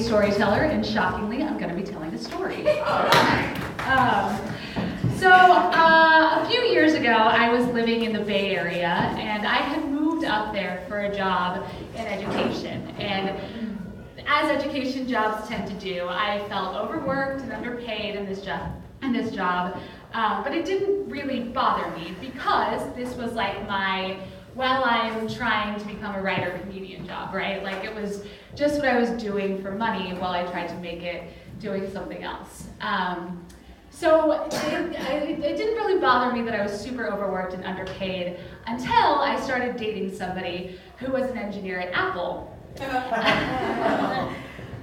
storyteller, and shockingly, I'm going to be telling a story. A few years ago, I was living in the Bay Area, and I had moved up there for a job in education. And as education jobs tend to do, I felt overworked and underpaid in this job, but it didn't really bother me because this was like my, well, I'm trying to become a writer-comedian job, right? Like it was just what I was doing for money while I tried to make it doing something else. So it didn't really bother me that I was super overworked and underpaid until I started dating somebody who was an engineer at Apple.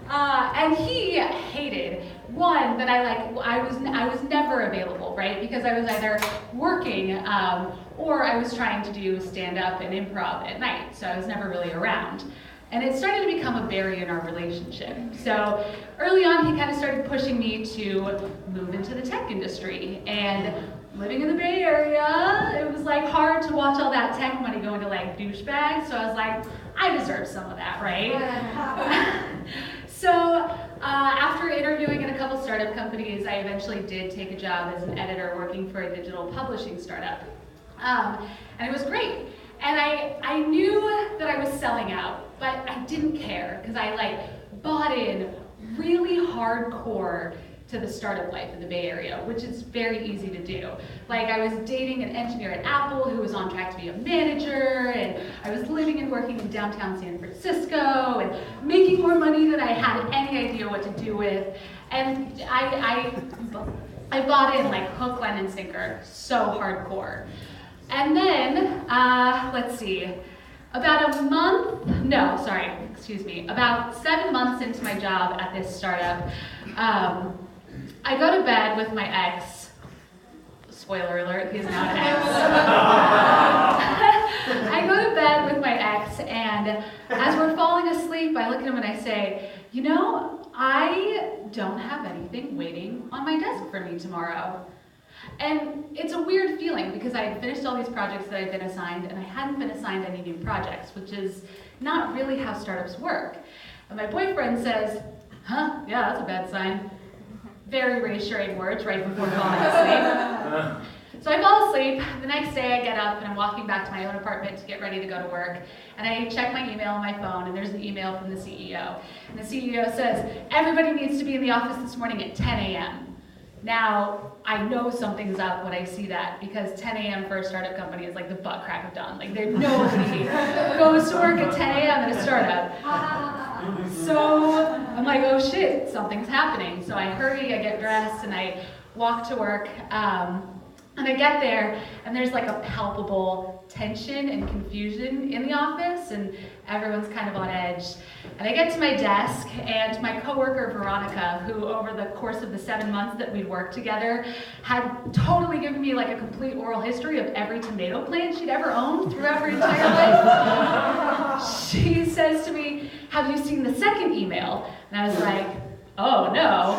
And he hated, one, that I was never available, right? Because I was either working or I was trying to do stand-up and improv at night, so I was never really around. And it started to become a barrier in our relationship. So early on, he kind of started pushing me to move into the tech industry. And living in the Bay Area, it was like hard to watch all that tech money go into like douchebags. So I was like, I deserve some of that, right? So after interviewing in a couple startup companies, I eventually did take a job as an editor working for a digital publishing startup. And it was great. And I knew that I was selling out, but I didn't care because I bought in really hardcore to the startup life in the Bay Area, which is very easy to do. Like I was dating an engineer at Apple who was on track to be a manager, and I was living and working in downtown San Francisco and making more money than I had any idea what to do with. And I bought in like hook, line, and sinker, so hardcore. And then, about 7 months into my job at this startup, I go to bed with my ex. Spoiler alert, he's now an ex. I go to bed with my ex, and as we're falling asleep, I look at him and I say, you know, I don't have anything waiting on my desk for me tomorrow. And it's a weird feeling because I had finished all these projects that I'd been assigned, and I hadn't been assigned any new projects, which is not really how startups work. And my boyfriend says, huh, yeah, that's a bad sign. Very reassuring words right before falling asleep. So I fall asleep. The next day I get up and I'm walking back to my own apartment to get ready to go to work. And I check my email on my phone, and there's an email from the CEO. And the CEO says, everybody needs to be in the office this morning at 10 a.m. Now, I know something's up when I see that, because 10 a.m. for a startup company is like the butt crack of dawn. Like, nobody goes to work at 10 a.m. at a startup. So I'm like, oh shit, something's happening. So I hurry, I get dressed, and I walk to work. And I get there, and there's like a palpable tension and confusion in the office, and everyone's kind of on edge. And I get to my desk, and my coworker Veronica, who over the course of the 7 months that we'd worked together, had totally given me like a complete oral history of every tomato plant she'd ever owned throughout her entire life. She says to me, have you seen the second email? And I was like, oh no.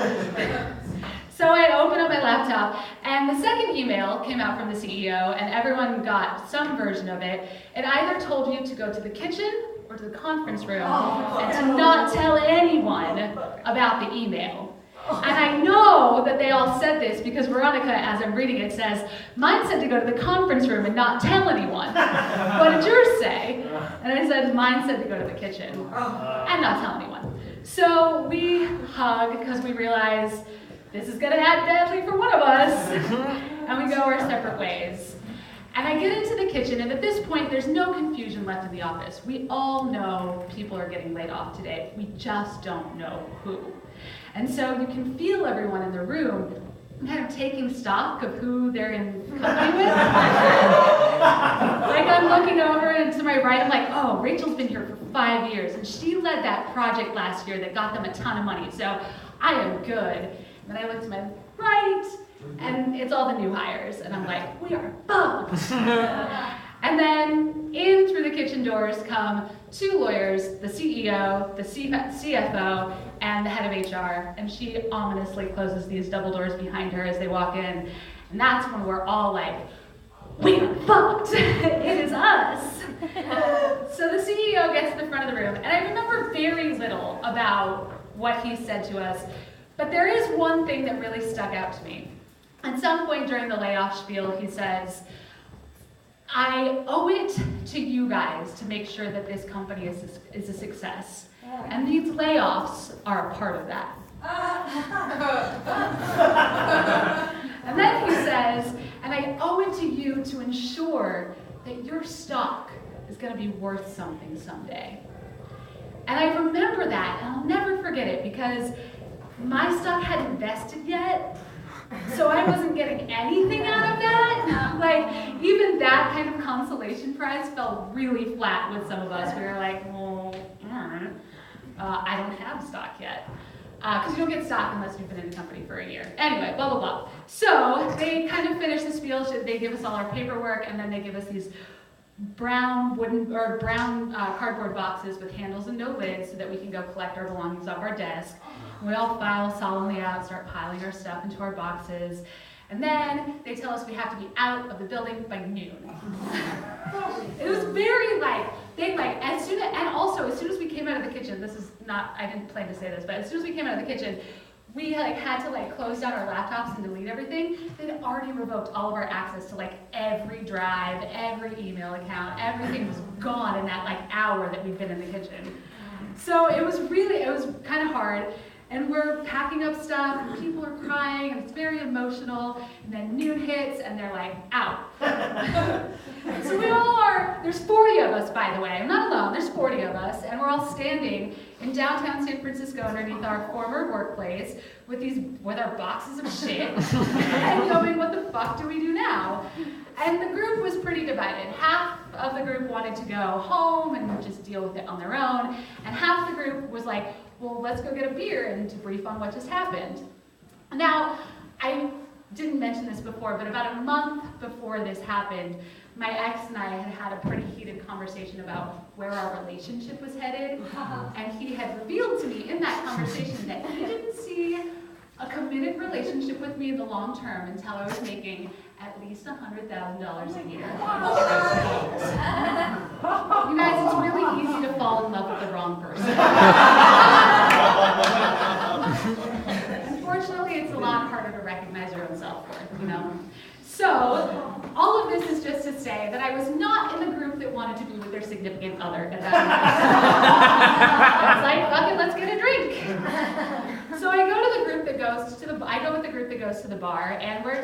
So I open up my laptop, and the second email came out from the CEO, and everyone got some version of it. It either told you to go to the kitchen or to the conference room and to not tell anyone about the email. And I know that they all said this because Veronica, as I'm reading it, says, mine said to go to the conference room and not tell anyone. What did yours say? And I said, mine said to go to the kitchen and not tell anyone. So we hug because we realize this is gonna end badly for one of us, and we go our separate ways. And I get into the kitchen, and at this point, there's no confusion left in the office. We all know people are getting laid off today. We just don't know who. And so you can feel everyone in the room kind of taking stock of who they're in company with. Like I'm looking over, and to my right, I'm like, oh, Rachel's been here for 5 years, and she led that project last year that got them a ton of money, so I am good. Then I look to my right, and it's all the new hires, and I'm like, we are fucked. And then in through the kitchen doors come two lawyers, the CEO, the CFO, and the head of HR, and she ominously closes these double doors behind her as they walk in, and that's when we're all like, we are fucked, it is us. So the CEO gets to the front of the room, and I remember very little about what he said to us. But there is one thing that really stuck out to me. At some point during the layoff spiel, he says, I owe it to you guys to make sure that this company is a success. And these layoffs are a part of that. And then he says, and I owe it to you to ensure that your stock is going to be worth something someday. And I remember that, and I'll never forget it, because my stock hadn't vested yet, so I wasn't getting anything out of that. Like, even that kind of consolation prize felt really flat with some of us. We were like, well, I don't have stock yet. Because you don't get stock unless you've been in the company for a year. Anyway, blah, blah, blah. So they kind of finish the spiel. They give us all our paperwork, and then they give us these brown cardboard boxes with handles and no lids so that we can go collect our belongings off our desk. And we all file solemnly out, start piling our stuff into our boxes. And then they tell us we have to be out of the building by noon. It was very as soon as we came out of the kitchen, I didn't plan to say this, but as soon as we came out of the kitchen, we had to close down our laptops and delete everything. They'd already revoked all of our access to every drive, every email account. Everything was gone in that hour that we'd been in the kitchen. So it was kind of hard. And we're packing up stuff, and people are crying, and it's very emotional. And then noon hits, and they're out. So we all are, there's 40 of us, by the way. I'm not alone, there's 40 of us, and we're all standing in downtown San Francisco underneath our former workplace with our boxes of shit, and going, what the fuck do we do now? And the group was pretty divided. Half of the group wanted to go home and just deal with it on their own, and half the group was like, well, let's go get a beer and debrief on what just happened. Now, I didn't mention this before, but about a month before this happened, my ex and I had a pretty heated conversation about where our relationship was headed, and he had revealed to me in that conversation that he didn't see a committed relationship with me in the long term until I was making at least $100,000 a year. You guys, it's really easy to fall in love with the wrong person. Unfortunately, it's a lot harder to recognize your own self-worth, So, all of this is just to say that I was not in the group that wanted to be with their significant other at that point. It's fuck it, let's get a drink. So I go with the group that goes to the bar, and we're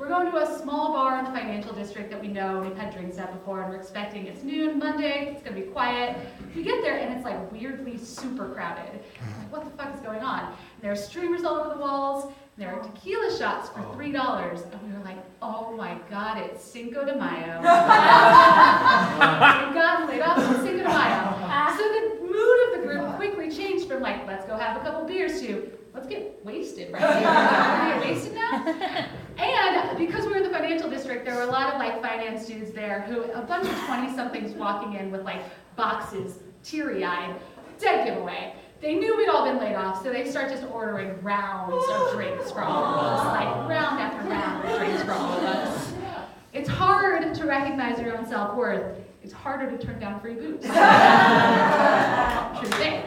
going to a small bar in the financial district that we know, we've had drinks at before, and we're expecting it's noon, Monday, it's gonna be quiet. We get there, and it's weirdly super crowded. What the fuck is going on? And there are streamers all over the walls, and there are tequila shots for $3, and we were like, oh my God, it's Cinco de Mayo. We got laid off on Cinco de Mayo. So the mood of the group quickly changed from let's go have a couple beers to, let's get wasted right here. We're gonna get wasted now? And because we were in the financial district, there were a lot of finance dudes there a bunch of 20-somethings walking in with boxes, teary-eyed, dead giveaway. They knew we'd all been laid off, so they start just ordering rounds of drinks for all of us, round after round of drinks for all of us. It's hard to recognize your own self-worth. It's harder to turn down free booze. True thing.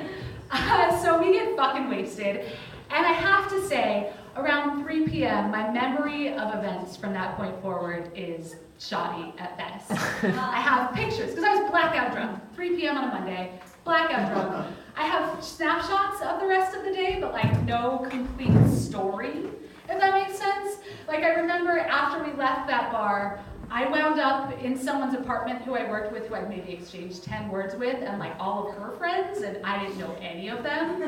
So we get fucking wasted, and I have to say, around 3 p.m., my memory of events from that point forward is shoddy at best. I have pictures, because I was blackout drunk, 3 p.m. on a Monday, blackout drunk. I have snapshots of the rest of the day, but no complete story, if that makes sense. I remember after we left that bar, I wound up in someone's apartment who I worked with, who I maybe exchanged 10 words with, and all of her friends, and I didn't know any of them.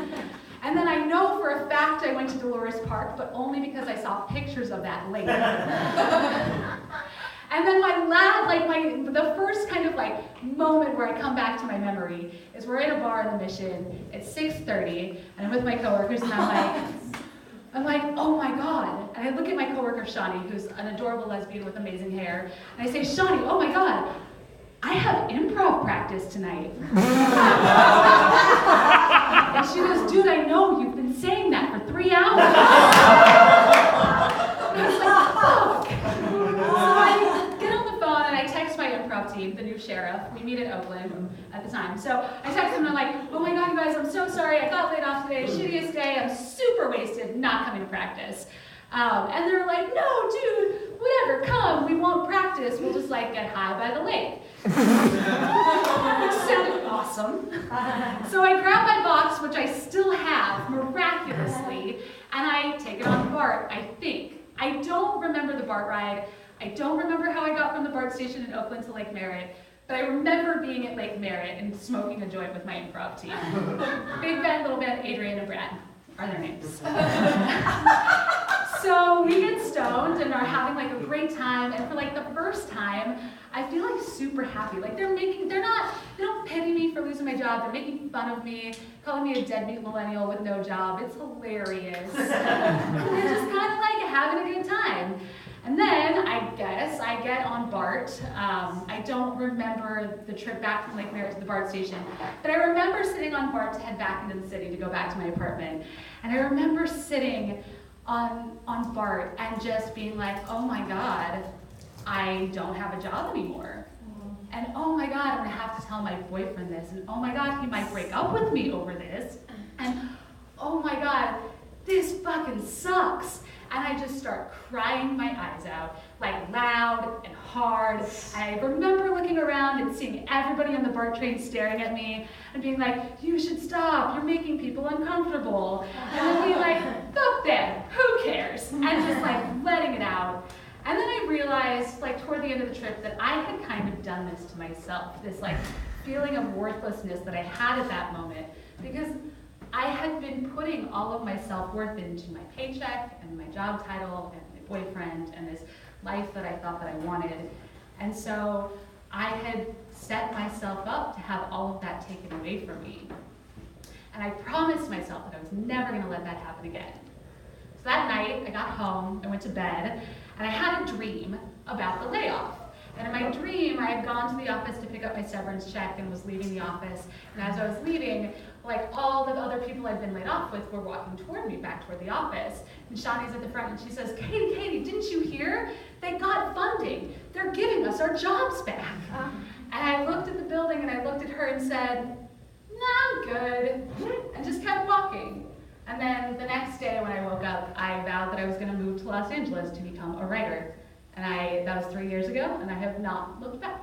And then I know for a fact I went to Dolores Park, but only because I saw pictures of that later. And then the first kind of moment where I come back to my memory is we're in a bar in the Mission, it's 6:30, and I'm with my coworkers, and I'm like, oh my God. And I look at my coworker, Shawnee, who's an adorable lesbian with amazing hair, and I say, Shawnee, oh my God, I have improv practice tonight. And she goes, dude, I know, you've been saying that for 3 hours. And I was like, fuck. So I get on the phone and I text my improv team, the new sheriff. We meet in Oakland at the time. So I text them and I'm like, oh my God, you guys, I'm so sorry. I got laid off today. Shittiest day. I'm super wasted, not coming to practice. And they're like, no, dude, whatever, come. We won't practice. We'll just like get high by the lake. Which sounded awesome. So I grab my box, which I still have, miraculously, and I take it on the BART, I think. I don't remember the BART ride. I don't remember how I got from the BART station in Oakland to Lake Merritt, but I remember being at Lake Merritt and smoking a joint with my improv team. Big Ben, Little Ben, Adrian, and Brad are their names. So we get stoned and are having like a great time, and for like the first time, I feel like super happy. Like they don't pity me for losing my job. They're making fun of me, calling me a deadbeat millennial with no job. It's hilarious. We're just kind of like having a good time. And then I guess I get on BART. I don't remember the trip back from Lake Merritt to the BART station, but I remember sitting on BART to head back into the city to go back to my apartment. And I remember sitting on BART and just being like, oh my God, I don't have a job anymore. And oh my God, I'm gonna have to tell my boyfriend this. And oh my God, he might break up with me over this. And oh my God, this fucking sucks. And I just start crying my eyes out, like loud and hard. And I remember looking around and seeing everybody on the BART train staring at me and being like, you should stop, you're making people uncomfortable. And then being like, fuck them, who cares? And just like letting it out. And then I realized, like toward the end of the trip, that I had kind of done this to myself, this like feeling of worthlessness that I had at that moment, because I had been putting all of my self-worth into my paycheck and my job title and my boyfriend and this life that I thought that I wanted. And so I had set myself up to have all of that taken away from me. And I promised myself that I was never gonna let that happen again. So that night, I got home, I went to bed, and I had a dream about the layoff. And in my dream, I had gone to the office to pick up my severance check and was leaving the office. And as I was leaving, like all the other people I'd been laid off with were walking toward me, back toward the office. And Shawnee's at the front and she says, Katie, didn't you hear? They got funding. They're giving us our jobs back. And I looked at the building and I looked at her and said, no, I'm good. And just kept walking. And then the next day when I woke up, I vowed that I was gonna move to Los Angeles to become a writer. And that was 3 years ago, and I have not looked back.